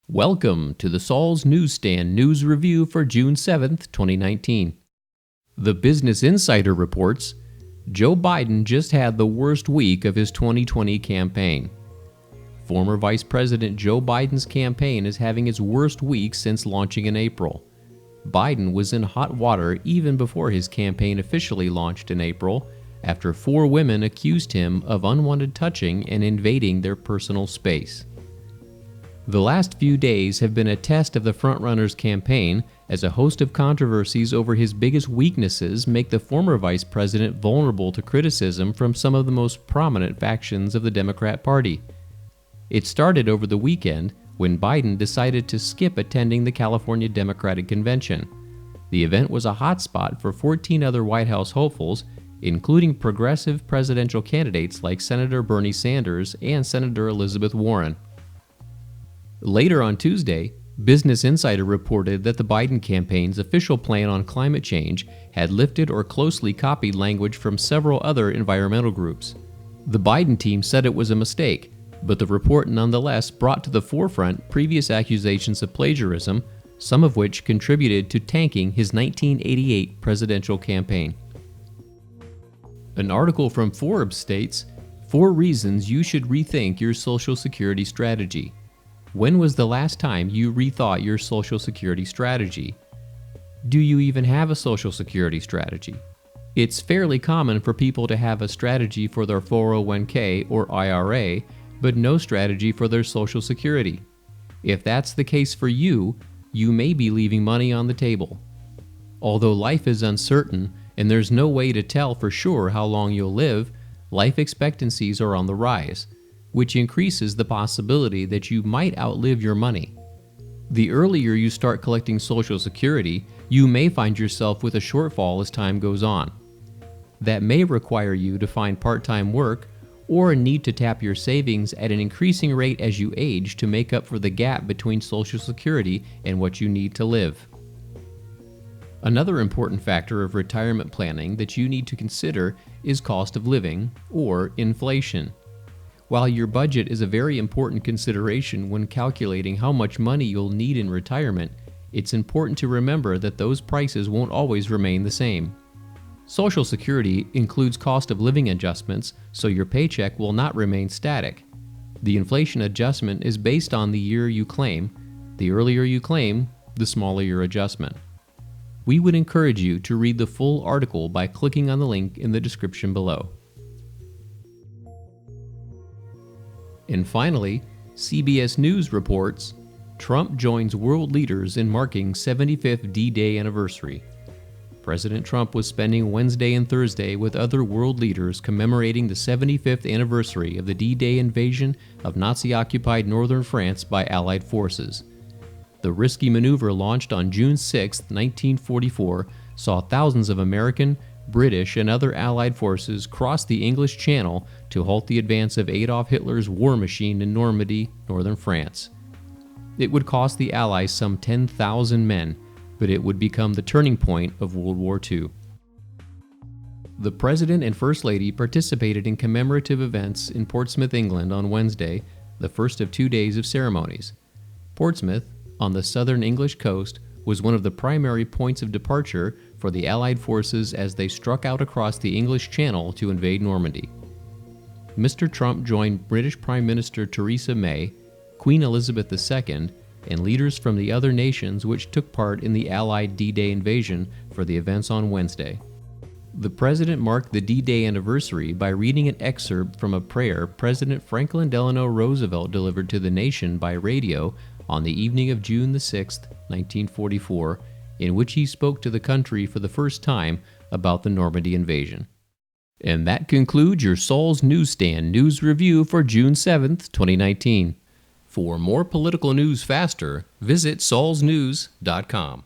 Welcome to the Saul's Newsstand News Review for June 7th, 2019. The Business Insider reports, Joe Biden just had the worst week of his 2020 campaign. Former Vice President Joe Biden's campaign is having its worst week since launching in April. Biden was in hot water even before his campaign officially launched in April, after 4 women accused him of unwanted touching and invading their personal space. The last few days have been a test of the frontrunner's campaign, as a host of controversies over his biggest weaknesses make the former vice president vulnerable to criticism from some of the most prominent factions of the Democrat Party. It started over the weekend when Biden decided to skip attending the California Democratic Convention. The event was a hotspot for 14 other White House hopefuls, including progressive presidential candidates like Senator Bernie Sanders and Senator Elizabeth Warren. Later on Tuesday, Business Insider reported that the Biden campaign's official plan on climate change had lifted or closely copied language from several other environmental groups. The Biden team said it was a mistake, but the report nonetheless brought to the forefront previous accusations of plagiarism, some of which contributed to tanking his 1988 presidential campaign. An article from Forbes states, 4 reasons you should rethink your Social Security strategy. When was the last time you rethought your Social Security strategy? Do you even have a Social Security strategy? It's fairly common for people to have a strategy for their 401k or IRA, but no strategy for their Social Security. If that's the case for you, you may be leaving money on the table. Although life is uncertain and there's no way to tell for sure how long you'll live, life expectancies are on the rise, which increases the possibility that you might outlive your money. The earlier you start collecting Social Security, you may find yourself with a shortfall as time goes on. That may require you to find part-time work or need to tap your savings at an increasing rate as you age to make up for the gap between Social Security and what you need to live. Another important factor of retirement planning that you need to consider is cost of living, or inflation. While your budget is a very important consideration when calculating how much money you'll need in retirement, it's important to remember that those prices won't always remain the same. Social Security includes cost of living adjustments, so your paycheck will not remain static. The inflation adjustment is based on the year you claim. The earlier you claim, the smaller your adjustment. We would encourage you to read the full article by clicking on the link in the description below. And finally, CBS News reports, Trump joins world leaders in marking 75th D-Day anniversary. President Trump was spending Wednesday and Thursday with other world leaders commemorating the 75th anniversary of the D-Day invasion of Nazi-occupied northern France by Allied forces. The risky maneuver launched on June 6, 1944, saw thousands of American, British, and other Allied forces crossed the English Channel to halt the advance of Adolf Hitler's war machine in Normandy, northern France. It would cost the Allies some 10,000 men, but it would become the turning point of World War II. The President and First Lady participated in commemorative events in Portsmouth, England on Wednesday, the first of 2 days of ceremonies. Portsmouth, on the southern English coast, was one of the primary points of departure for the Allied forces as they struck out across the English Channel to invade Normandy. Mr. Trump joined British Prime Minister Theresa May, Queen Elizabeth II, and leaders from the other nations which took part in the Allied D-Day invasion for the events on Wednesday. The President marked the D-Day anniversary by reading an excerpt from a prayer President Franklin Delano Roosevelt delivered to the nation by radio on the evening of June 6, 1944, in which he spoke to the country for the first time about the Normandy invasion. And that concludes your Saul's Newsstand News Review for June 7th, 2019. For more political news faster, visit saulsnews.com.